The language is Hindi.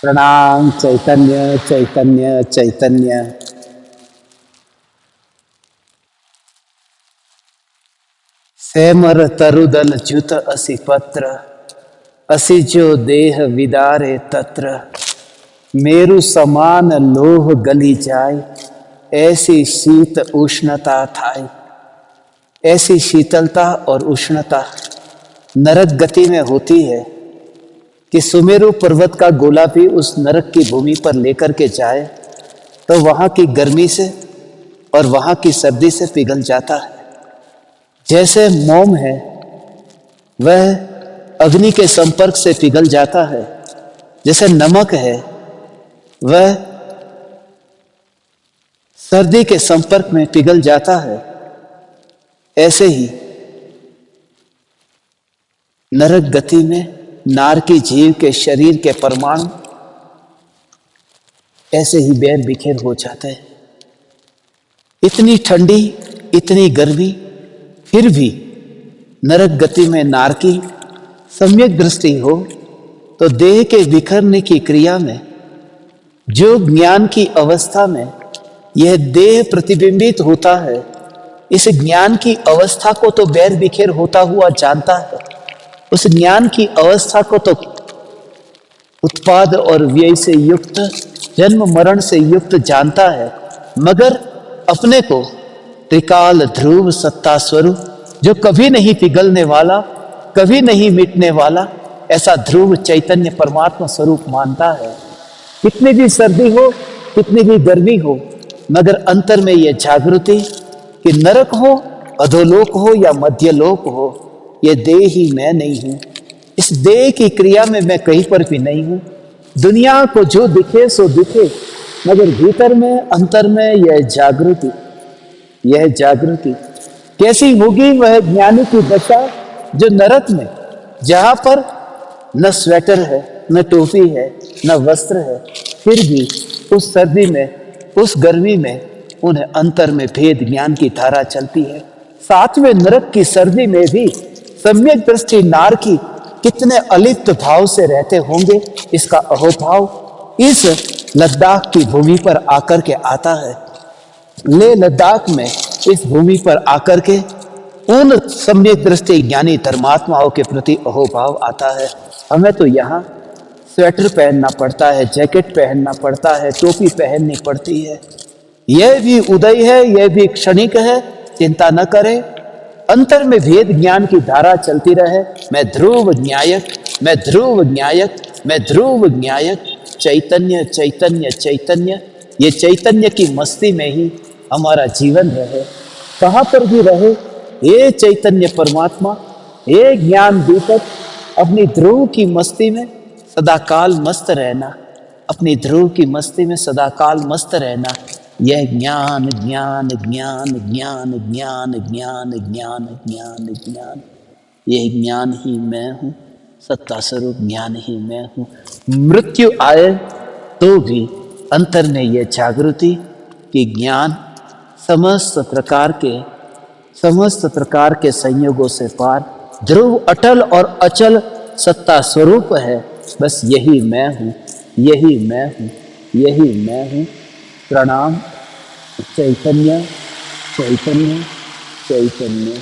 प्रणाम चैतन्य चैतन्य चैतन्य। सेमर तरुदल जुत असि पत्र, असि जो देह विदारे तत्र। मेरु समान लोह गली जाय, ऐसी शीत उष्णता थाई। ऐसी शीतलता और उष्णता नरक गति में होती है कि सुमेरु पर्वत का गोला भी उस नरक की भूमि पर लेकर के जाए तो वहां की गर्मी से और वहां की सर्दी से पिघल जाता है। जैसे मोम है वह अग्नि के संपर्क से पिघल जाता है, जैसे नमक है वह सर्दी के संपर्क में पिघल जाता है, ऐसे ही नरक गति में नार की जीव के शरीर के परमाणु ऐसे ही बैर बिखेर हो जाते हैं। इतनी ठंडी, इतनी गर्मी, फिर भी नरक गति में नार की सम्यक दृष्टि हो तो देह के बिखरने की क्रिया में जो ज्ञान की अवस्था में यह देह प्रतिबिंबित होता है, इस ज्ञान की अवस्था को तो बैर बिखेर होता हुआ जानता है। उस ज्ञान की अवस्था को तो उत्पाद और व्यय से युक्त, जन्म मरण से युक्त जानता है, मगर अपने को त्रिकाल ध्रुव सत्ता स्वरूप, जो कभी नहीं पिघलने वाला, कभी नहीं मिटने वाला, ऐसा ध्रुव चैतन्य परमात्मा स्वरूप मानता है। कितनी भी सर्दी हो, कितनी भी गर्मी हो, मगर अंतर में यह जागृति कि नरक हो, अधोलोक हो या मध्यलोक हो, यह देह ही मैं नहीं हूं। इस देह की क्रिया में मैं कहीं पर भी नहीं हूं। दुनिया को जो दिखे सो दिखे, मगर भीतर में, अंतर में यह जागृति कैसी होगी? वह ज्ञानी की दशा जो नरक में, जहां पर न स्वेटर है, न टोपी है, न वस्त्र है, फिर भी उस सर्दी में, उस गर्मी में उन्हें अंतर में भेद ज्ञान की धारा चलती है। साथ में नरक की सर्दी में भी सम्यक दृष्टि नार की कितने अलिप्त भाव से रहते होंगे, इसका अहोभाव इस लद्दाख की भूमि पर आकर के आता है। ले लद्दाख में इस भूमि पर आकर के उन सम्यक दृष्टि ज्ञानी धर्मात्माओं के प्रति अहोभाव आता है। हमें तो यहाँ स्वेटर पहनना पड़ता है, जैकेट पहनना पड़ता है, टोपी पहननी पड़ती है। यह भी उदय है, यह भी क्षणिक है, चिंता न करें। अंतर में भेद ज्ञान की धारा चलती रहे। मैं ध्रुव न्यायक, मैं ध्रुव न्यायक, मैं ध्रुव न्यायक, चैतन्य चैतन्य चैतन्य। ये चैतन्य की मस्ती में ही हमारा जीवन रहे, कहाँ पर भी रहे। ये चैतन्य परमात्मा, ये ज्ञान दीपक, अपनी ध्रुव की मस्ती में सदाकाल मस्त रहना, अपनी ध्रुव की मस्ती में सदाकाल मस्त रहना। यह ज्ञान ज्ञान ज्ञान ज्ञान ज्ञान ज्ञान ज्ञान ज्ञान ज्ञान, यह ज्ञान ही मैं हूँ, सत्ता स्वरूप ज्ञान ही मैं हूँ। मृत्यु आए तो भी अंतर में यह जागृति कि ज्ञान समस्त प्रकार के संयोगों से पार, ध्रुव अटल और अचल सत्ता स्वरूप है। बस यही मैं हूँ, यही मैं हूँ, यही मैं हूँ। प्रणाम चैतन्य चैतन्य चैतन्य।